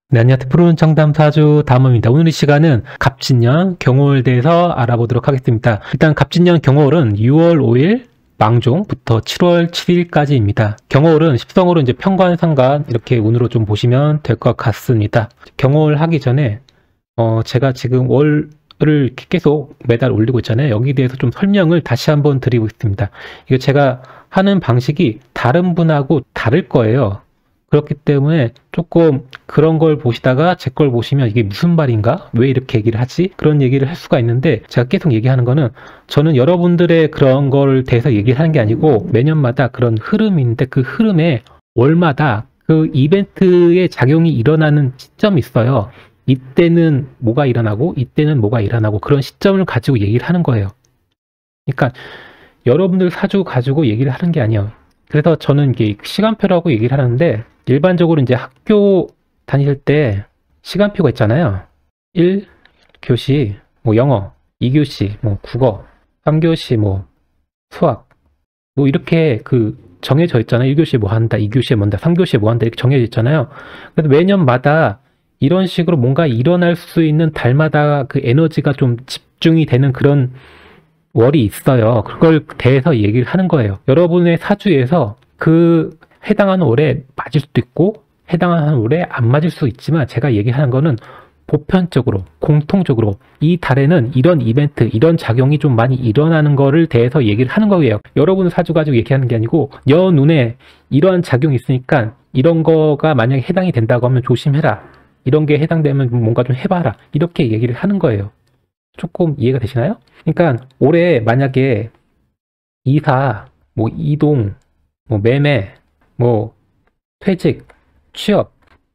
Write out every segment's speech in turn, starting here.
네, 안녕하세요. 푸른 청담사주 다음입니다. 오늘 이 시간은 갑진년 경호월에 대해서 알아보도록 하겠습니다. 일단 갑진년 경호월은 6월 5일 망종부터 7월 7일까지입니다. 경호월은 십성으로 이제 편관상관 이렇게 운으로 좀 보시면 될 것 같습니다. 경호월 하기 전에 제가 지금 월을 계속 매달 올리고 있잖아요. 여기에 대해서 좀 설명을 다시 한번 드리고 있습니다. 이거 제가 하는 방식이 다른 분하고 다를 거예요. 그렇기 때문에 조금 그런 걸 보시다가 제 걸 보시면 이게 무슨 말인가? 왜 이렇게 얘기를 하지? 그런 얘기를 할 수가 있는데 제가 계속 얘기하는 거는 저는 여러분들의 그런 걸 대해서 얘기를 하는 게 아니고 매년마다 그런 흐름인데 그 흐름에 월마다 그 이벤트의 작용이 일어나는 시점이 있어요. 이때는 뭐가 일어나고 이때는 뭐가 일어나고 그런 시점을 가지고 얘기를 하는 거예요. 그러니까 여러분들 사주 가지고 얘기를 하는 게 아니에요. 그래서 저는 이게 시간표라고 얘기를 하는데 일반적으로 이제 학교 다닐 때 시간표가 있잖아요. 1교시 뭐 영어, 2교시 뭐 국어, 3교시 뭐 수학 뭐 이렇게 그 정해져 있잖아요. 1교시에 뭐 한다, 2교시에 뭐 한다, 3교시에 뭐 한다 이렇게 정해져 있잖아요. 그래서 매년마다 이런 식으로 뭔가 일어날 수 있는 달마다 그 에너지가 좀 집중이 되는 그런 월이 있어요. 그걸 대해서 얘기를 하는 거예요. 여러분의 사주에서 그 해당하는 월에 맞을 수도 있고 해당하는 월에 안 맞을 수 있지만 제가 얘기하는 거는 보편적으로 공통적으로 이 달에는 이런 이벤트 이런 작용이 좀 많이 일어나는 거를 대해서 얘기를 하는 거예요. 여러분 사주 가지고 얘기하는 게 아니고 연운에 이러한 작용이 있으니까 이런 거가 만약에 해당이 된다고 하면 조심해라, 이런 게 해당되면 뭔가 좀 해봐라, 이렇게 얘기를 하는 거예요. 조금 이해가 되시나요? 그러니까 올해 만약에 이사, 뭐 이동, 뭐 매매, 뭐 퇴직, 취업,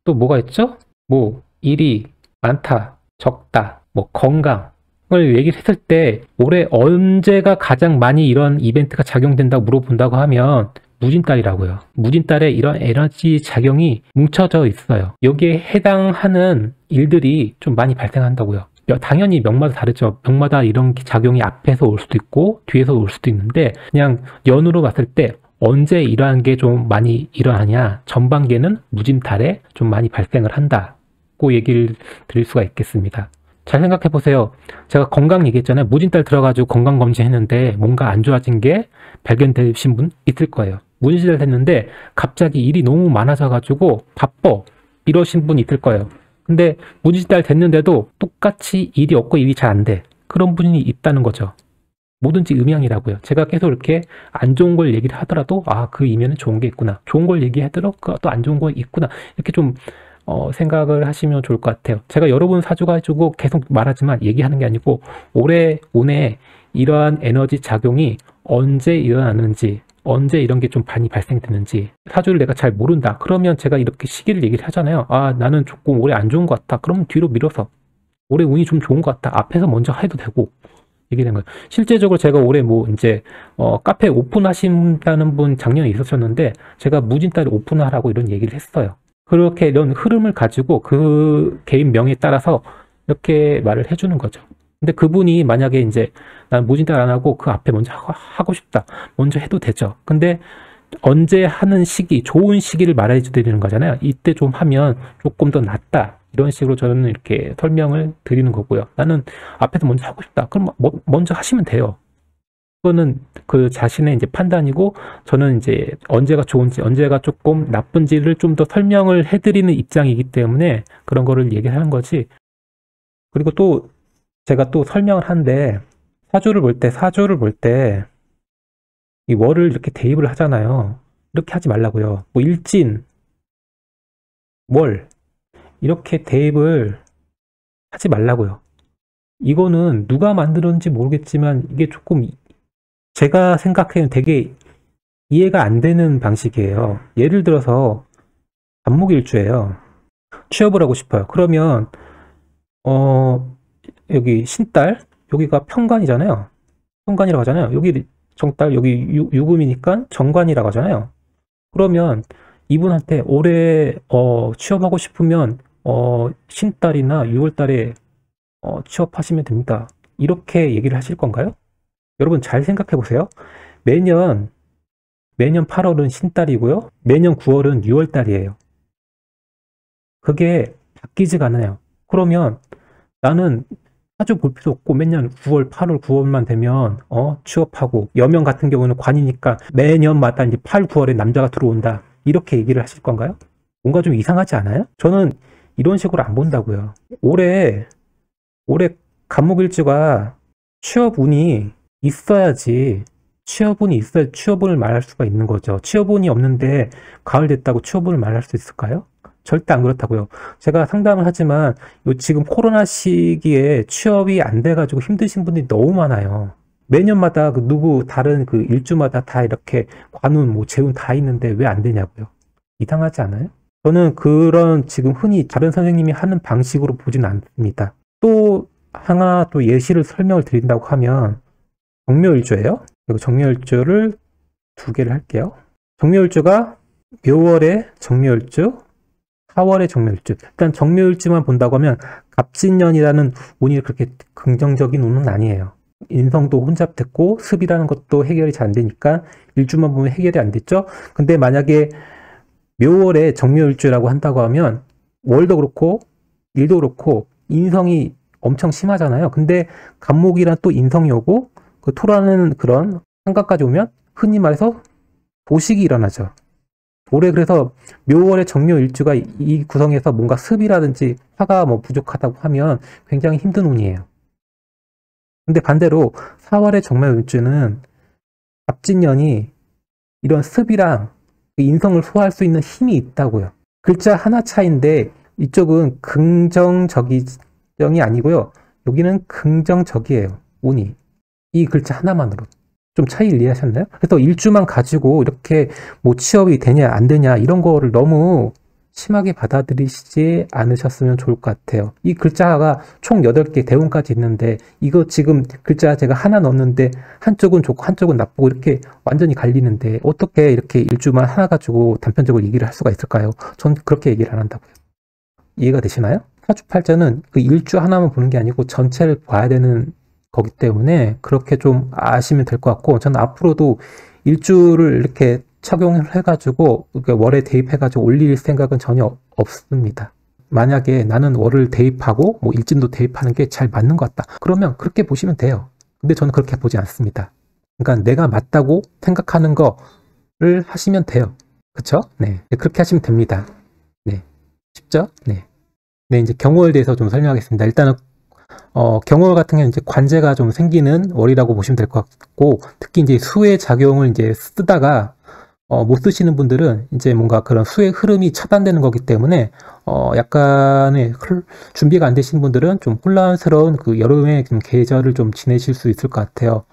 또 뭐가 있죠? 뭐 일이 많다, 적다, 뭐 건강을 얘기를 했을 때 올해 언제가 가장 많이 이런 이벤트가 작용된다고 물어본다고 하면 무진달이라고요. 무진달에 이런 에너지 작용이 뭉쳐져 있어요. 여기에 해당하는 일들이 좀 많이 발생한다고요. 당연히 명마다 다르죠. 명마다 이런 작용이 앞에서 올 수도 있고 뒤에서 올 수도 있는데 그냥 연으로 봤을 때 언제 이러한 게 좀 많이 일어나냐, 전반기에는 무진달에 좀 많이 발생을 한다고 얘기를 드릴 수가 있겠습니다. 잘 생각해 보세요. 제가 건강 얘기했잖아요. 무진달 들어가지고 건강검진 했는데 뭔가 안 좋아진 게 발견되신 분 있을 거예요. 무진달 됐는데 갑자기 일이 너무 많아져가지고 바빠 이러신 분 있을 거예요. 근데 무진달 됐는데도 똑같이 일이 없고 일이 잘 안 돼, 그런 분이 있다는 거죠. 뭐든지 음양이라고요. 제가 계속 이렇게 안 좋은 걸 얘기를 하더라도 그 이면은 좋은 게 있구나, 좋은 걸 얘기하더라도 또 안 좋은 거 있구나, 이렇게 좀 생각을 하시면 좋을 것 같아요. 제가 여러분 사주 가지고 계속 말하지만 얘기하는 게 아니고 올해 운에 이러한 에너지 작용이 언제 일어나는지, 언제 이런 게 좀 많이 발생되는지 사주를 내가 잘 모른다 그러면 제가 이렇게 시기를 얘기를 하잖아요. 나는 조금 올해 안 좋은 것 같다 그러면 뒤로 밀어서 올해 운이 좀 좋은 것 같다 앞에서 먼저 해도 되고 얘기된 거예요. 실제적으로 제가 올해 뭐 이제 카페 오픈하신다는 분 작년에 있었었는데 제가 무진달에 오픈하라고 이런 얘기를 했어요. 그렇게 이런 흐름을 가지고 그 개인 명에 따라서 이렇게 말을 해주는 거죠. 근데 그분이 만약에 이제 난 무진달 안 하고 그 앞에 먼저 하고 싶다, 먼저 해도 되죠. 근데 언제 하는 시기, 좋은 시기를 말해 드리는 거잖아요. 이때 좀 하면 조금 더 낫다, 이런 식으로 저는 이렇게 설명을 드리는 거고요. 나는 앞에서 먼저 하고 싶다, 그럼 먼저 하시면 돼요. 그거는 그 자신의 이제 판단이고 저는 이제 언제가 좋은지 언제가 조금 나쁜지를 좀 더 설명을 해드리는 입장이기 때문에 그런 거를 얘기하는 거지. 그리고 또 제가 또 설명을 하는데 사주를 볼 때 이 월을 이렇게 대입을 하잖아요. 이렇게 하지 말라고요. 뭐 일진, 월 이렇게 대입을 하지 말라고요. 이거는 누가 만들었는지 모르겠지만 이게 조금 제가 생각해는 되게 이해가 안 되는 방식이에요. 예를 들어서 갑목일주예요. 취업을 하고 싶어요. 그러면 여기 신달, 여기가 편관이잖아요. 편관이라고 하잖아요. 여기 정달, 여기 유금이니까 정관이라고 하잖아요. 그러면 이분한테 올해 취업하고 싶으면 신달이나 6월달에 취업하시면 됩니다, 이렇게 얘기를 하실 건가요? 여러분 잘 생각해 보세요. 매년 8월은 신달이고요. 매년 9월은 6월달이에요. 그게 바뀌지가 않아요. 그러면 나는 자주 볼 필요 없고 매년 9월, 8월, 9월만 되면 취업하고 여명 같은 경우는 관이니까 매년마다 이제 8, 9월에 남자가 들어온다. 이렇게 얘기를 하실 건가요? 뭔가 좀 이상하지 않아요? 저는 이런 식으로 안 본다고요. 올해 간목일주가 취업운이 있어야지 취업운을 말할 수가 있는 거죠. 취업운이 없는데 가을 됐다고 취업운을 말할 수 있을까요? 절대 안 그렇다고요. 제가 상담을 하지만 지금 코로나 시기에 취업이 안 돼가지고 힘드신 분들이 너무 많아요. 매년마다 다른 일주마다 다 이렇게 관운, 재운 다 있는데 왜 안 되냐고요. 이상하지 않아요? 저는 그런 지금 흔히 다른 선생님이 하는 방식으로 보진 않습니다. 또 하나 또 예시를 설명을 드린다고 하면 정묘일주예요. 그리고 정묘일주를 두 개를 할게요. 정묘일주가 묘월의 정묘일주, 4월의 정묘일주. 일단 정묘일주만 본다고 하면 갑진년이라는 운이 그렇게 긍정적인 운은 아니에요. 인성도 혼잡됐고 습이라는 것도 해결이 잘 안 되니까 일주만 보면 해결이 안 됐죠. 근데 만약에 묘월에 정묘일주라고 한다고 하면 월도 그렇고 일도 그렇고 인성이 엄청 심하잖아요. 근데 간목이란 또 인성이 오고 그 토라는 그런 삼각까지 오면 흔히 말해서 도식이 일어나죠. 올해 그래서 묘월의 정묘일주가 이 구성에서 뭔가 습이라든지 화가 부족하다고 하면 굉장히 힘든 운이에요. 근데 반대로 4월의 정묘일주는 갑진년이 이런 습이랑 인성을 소화할 수 있는 힘이 있다고요. 글자 하나 차이인데 이쪽은 긍정적이 아니고요. 여기는 긍정적이에요. 운이. 이 글자 하나만으로. 좀 차이를 이해하셨나요? 그래서 일주만 가지고 이렇게 취업이 되냐 안 되냐 이런 거를 너무 심하게 받아들이시지 않으셨으면 좋을 것 같아요. 이 글자가 총 8개 대운까지 있는데 이거 지금 글자 제가 하나 넣었는데 한쪽은 좋고 한쪽은 나쁘고 이렇게 완전히 갈리는데 어떻게 이렇게 일주만 하나 가지고 단편적으로 얘기를 할 수가 있을까요? 전 그렇게 얘기를 안 한다고요. 이해가 되시나요? 사주팔자는 그 일주 하나만 보는 게 아니고 전체를 봐야 되는 거기 때문에 그렇게 좀 아시면 될 것 같고, 저는 앞으로도 일주를 이렇게 착용을 해가지고 월에 대입해가지고 올릴 생각은 전혀 없습니다. 만약에 나는 월을 대입하고 일진도 대입하는 게 잘 맞는 것 같다, 그러면 그렇게 보시면 돼요. 근데 저는 그렇게 보지 않습니다. 그러니까 내가 맞다고 생각하는 거를 하시면 돼요. 그쵸? 네, 그렇게 하시면 됩니다. 네, 쉽죠? 네. 네, 이제 경우에 대해서 좀 설명하겠습니다. 일단은 경월 같은 경우는 이제 관제가 좀 생기는 월이라고 보시면 될 것 같고, 특히 이제 수의 작용을 이제 쓰다가 못 쓰시는 분들은 이제 뭔가 그런 수의 흐름이 차단되는 거기 때문에 약간의 준비가 안 되신 분들은 좀 혼란스러운 그 여름의 계절을 좀 지내실 수 있을 것 같아요.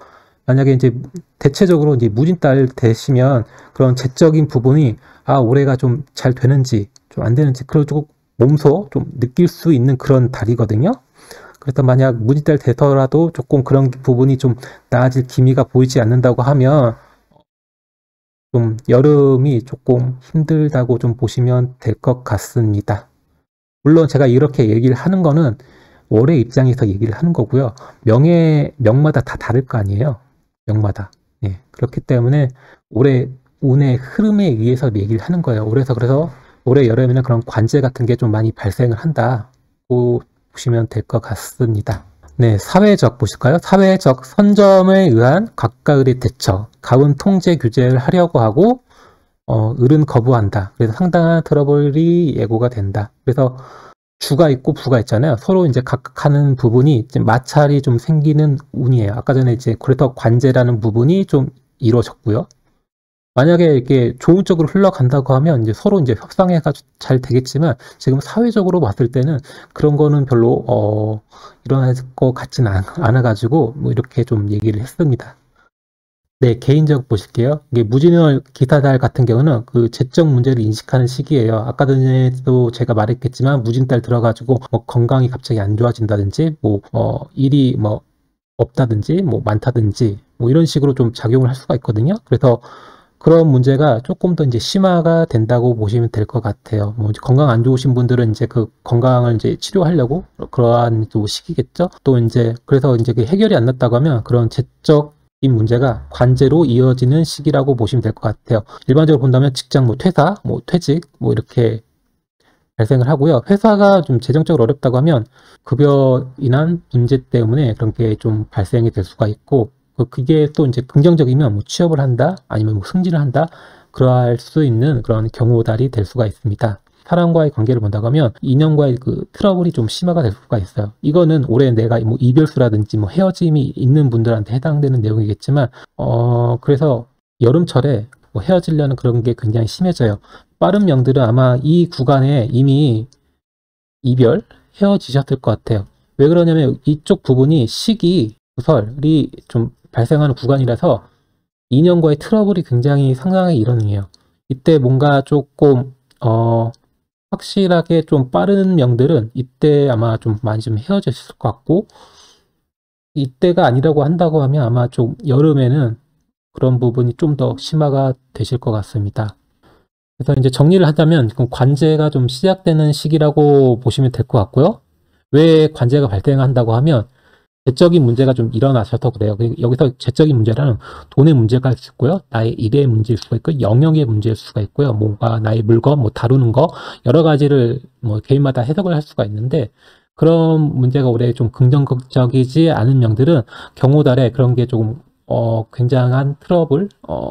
만약에 이제 대체적으로 이제 무진달 되시면 그런 재적인 부분이 올해가 좀 잘 되는지 좀 안 되는지 그래도 몸소 좀 느낄 수 있는 그런 달이거든요. 그래서 만약 무진달 되더라도 조금 그런 부분이 좀 나아질 기미가 보이지 않는다고 하면 좀 여름이 조금 힘들다고 좀 보시면 될 것 같습니다. 물론 제가 이렇게 얘기를 하는 거는 월의 입장에서 얘기를 하는 거고요. 명마다 다 다를 거 아니에요. 명마다. 예, 그렇기 때문에 올해 운의 흐름에 의해서 얘기를 하는 거예요. 그래서 올해 여름에는 그런 관제 같은 게 좀 많이 발생을 한다고 보시면 될 것 같습니다. 네, 사회적 보실까요? 사회적 선점에 의한 각가을의 대처, 가운 통제 규제를 하려고 하고 을은 거부한다. 그래서 상당한 트러블이 예고가 된다. 그래서 주가 있고 부가 있잖아요. 서로 이제 각각 하는 부분이 이제 마찰이 좀 생기는 운이에요. 아까 전에 이제 그래서 관제라는 부분이 좀 이루어졌고요. 만약에 이렇게 좋은 쪽으로 흘러간다고 하면 이제 서로 이제 협상해가지고 잘 되겠지만, 지금 사회적으로 봤을 때는 그런 거는 별로 일어날 것 같지는 않아가지고 이렇게 좀 얘기를 했습니다. 네, 개인적으로 보실게요. 이게 무진월 기사달 같은 경우는 그 재정 문제를 인식하는 시기예요. 아까 전에도 제가 말했겠지만 무진달 들어가지고 건강이 갑자기 안 좋아진다든지 일이 없다든지 많다든지 이런 식으로 좀 작용을 할 수가 있거든요. 그래서 그런 문제가 조금 더 이제 심화가 된다고 보시면 될 것 같아요. 이제 건강 안 좋으신 분들은 이제 그 건강을 이제 치료하려고 그러한 또 시기겠죠. 또 이제 그래서 이제 그 해결이 안 났다고 하면 그런 재적인 문제가 관제로 이어지는 시기라고 보시면 될 것 같아요. 일반적으로 본다면 직장 퇴사, 퇴직 이렇게 발생을 하고요. 회사가 좀 재정적으로 어렵다고 하면 급여 인한 문제 때문에 그런 게 좀 발생이 될 수가 있고, 그게 또 이제 긍정적이면 뭐 취업을 한다, 아니면 뭐 승진을 한다, 그럴 수 있는 그런 경우달이 될 수가 있습니다. 사람과의 관계를 본다고 하면 인연과의 그 트러블이 좀 심화가 될 수가 있어요. 이거는 올해 내가 뭐 이별수라든지 뭐 헤어짐이 있는 분들한테 해당되는 내용이겠지만, 그래서 여름철에 뭐 헤어지려는 그런 게 굉장히 심해져요. 빠른 명들은 아마 이 구간에 이미 헤어지셨을 것 같아요. 왜 그러냐면 이쪽 부분이 시기, 구설이 좀 발생하는 구간이라서 인연과의 트러블이 굉장히 상당히 일어나요. 이때 뭔가 조금 확실하게 좀 빠른 명들은 이때 아마 좀 많이 좀 헤어졌을 것 같고, 이때가 아니라고 한다고 하면 아마 좀 여름에는 그런 부분이 좀 더 심화가 되실 것 같습니다. 그래서 이제 정리를 하자면 관제가 좀 시작되는 시기라고 보시면 될 것 같고요. 왜 관제가 발생한다고 하면 재적인 문제가 좀 일어나셔서 그래요. 여기서 재적인 문제라는 돈의 문제가 있고요, 나의 일의 문제일 수가 있고, 영역의 문제일 수가 있고요, 뭔가 나의 물건, 뭐 다루는 거, 여러 가지를 뭐 개인마다 해석을 할 수가 있는데, 그런 문제가 올해 좀 긍정적이지 않은 명들은 경우달에 그런 게 조금 굉장한 트러블,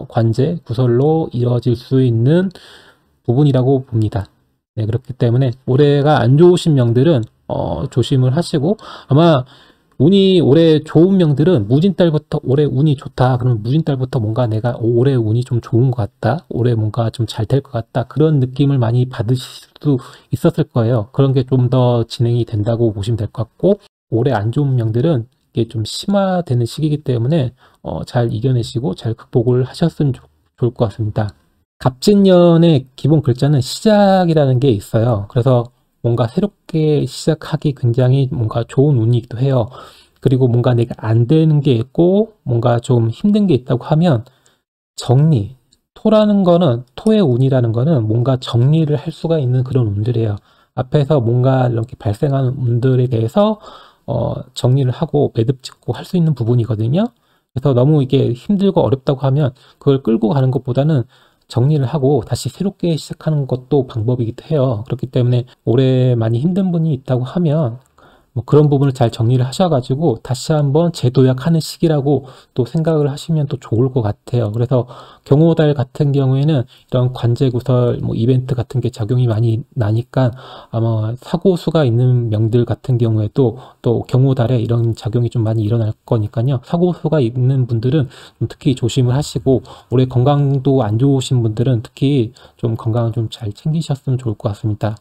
관제, 구설로 이뤄질 수 있는 부분이라고 봅니다. 네, 그렇기 때문에 올해가 안 좋으신 명들은 조심을 하시고, 아마 운이 올해 좋은 명들은 무진달부터 올해 운이 좋다, 그러면 무진달부터 뭔가 내가 올해 운이 좀 좋은 것 같다, 올해 뭔가 좀 잘 될 것 같다, 그런 느낌을 많이 받으실 수 있었을 거예요. 그런 게 좀 더 진행이 된다고 보시면 될 것 같고, 올해 안 좋은 명들은 이게 좀 심화되는 시기이기 때문에 잘 이겨내시고 잘 극복을 하셨으면 좋을 것 같습니다. 갑진년의 기본 글자는 시작이라는 게 있어요. 그래서 뭔가 새롭게 시작하기 굉장히 뭔가 좋은 운이기도 해요. 그리고 뭔가 내가 안 되는 게 있고 뭔가 좀 힘든 게 있다고 하면 정리, 토의 운이라는 거는 뭔가 정리를 할 수가 있는 그런 운들이에요. 앞에서 뭔가 이렇게 발생하는 운들에 대해서 정리를 하고 매듭 짓고 할 수 있는 부분이거든요. 그래서 너무 이게 힘들고 어렵다고 하면 그걸 끌고 가는 것보다는 정리를 하고 다시 새롭게 시작하는 것도 방법이기도 해요. 그렇기 때문에 올해 많이 힘든 분이 있다고 하면 뭐 그런 부분을 잘 정리를 하셔가지고 다시 한번 재도약하는 시기라고 또 생각을 하시면 또 좋을 것 같아요. 그래서 경호달 같은 경우에는 이런 관제구설, 뭐 이벤트 같은 게 작용이 많이 나니까 아마 사고수가 있는 명들 같은 경우에도 또 경호달에 이런 작용이 좀 많이 일어날 거니까요. 사고수가 있는 분들은 좀 특히 조심을 하시고, 올해 건강도 안 좋으신 분들은 특히 좀 건강을 좀 잘 챙기셨으면 좋을 것 같습니다.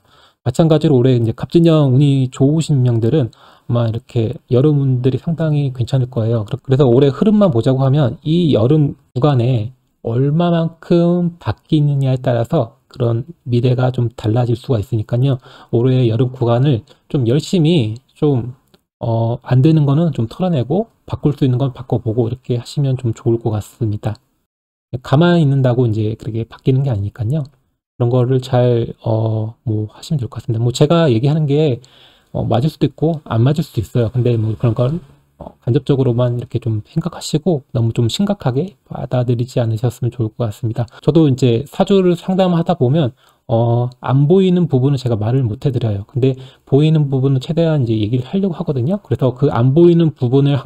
마찬가지로 올해 이제 갑진년 운이 좋으신 명들은 아마 이렇게 여름 운들이 상당히 괜찮을 거예요. 그래서 올해 흐름만 보자고 하면 이 여름 구간에 얼마만큼 바뀌느냐에 따라서 그런 미래가 좀 달라질 수가 있으니까요. 올해 여름 구간을 좀 열심히 안 되는 거는 좀 털어내고 바꿀 수 있는 건 바꿔보고 이렇게 하시면 좀 좋을 것 같습니다. 가만히 있는다고 이제 그렇게 바뀌는 게 아니니까요. 그런 거를 잘, 뭐, 하시면 될 것 같습니다. 뭐, 제가 얘기하는 게, 맞을 수도 있고, 안 맞을 수도 있어요. 근데 뭐, 그런 걸, 간접적으로만 이렇게 좀 생각하시고, 너무 좀 심각하게 받아들이지 않으셨으면 좋을 것 같습니다. 저도 이제 사주를 상담하다 보면, 안 보이는 부분은 제가 말을 못 해드려요. 근데 보이는 부분은 최대한 이제 얘기를 하려고 하거든요. 그래서 그 안 보이는 부분을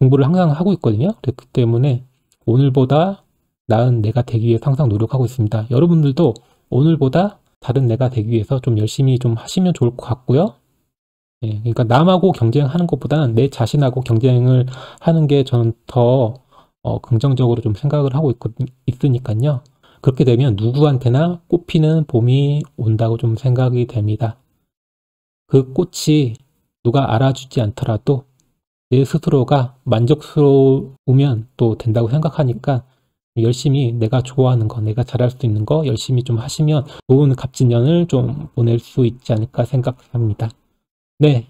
공부를 항상 하고 있거든요. 그렇기 때문에 오늘보다 나은 내가 되기 위해 항상 노력하고 있습니다. 여러분들도 오늘보다 다른 내가 되기 위해서 좀 열심히 좀 하시면 좋을 것 같고요. 예, 그러니까 남하고 경쟁하는 것보다는 내 자신하고 경쟁을 하는 게 저는 더 긍정적으로 좀 생각을 하고 있으니까요. 그렇게 되면 누구한테나 꽃피는 봄이 온다고 좀 생각이 됩니다. 그 꽃이 누가 알아주지 않더라도 내 스스로가 만족스러우면 또 된다고 생각하니까 열심히 내가 좋아하는 거, 내가 잘할 수 있는 거 열심히 좀 하시면 좋은 갑진년을 좀 보낼 수 있지 않을까 생각합니다. 네,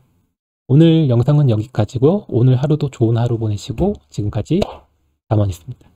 오늘 영상은 여기까지고 오늘 하루도 좋은 하루 보내시고 지금까지 담원이었습니다.